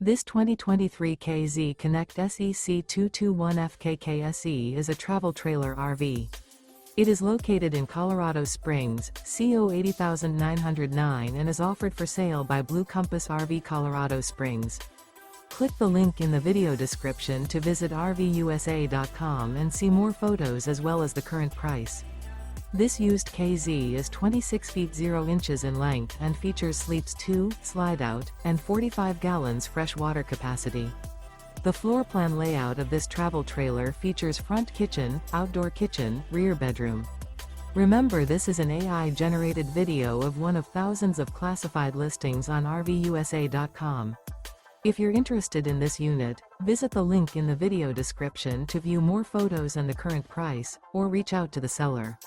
This 2023 K-Z Connect SE C221FKKSE is a travel trailer RV. It is located in Colorado Springs, CO 80909 and is offered for sale by Blue Compass RV Colorado Springs. Click the link in the video description to visit RVUSA.com and see more photos as well as the current price. This used K-Z is 26 feet 0 inches in length and features sleeps 2, Slideout, and 45 gallons fresh water capacity. The floor plan layout of this travel trailer features front kitchen, outdoor kitchen, rear bedroom. Remember, this is an AI-generated video of one of thousands of classified listings on RVUSA.com. If you're interested in this unit, visit the link in the video description to view more photos and the current price, or reach out to the seller.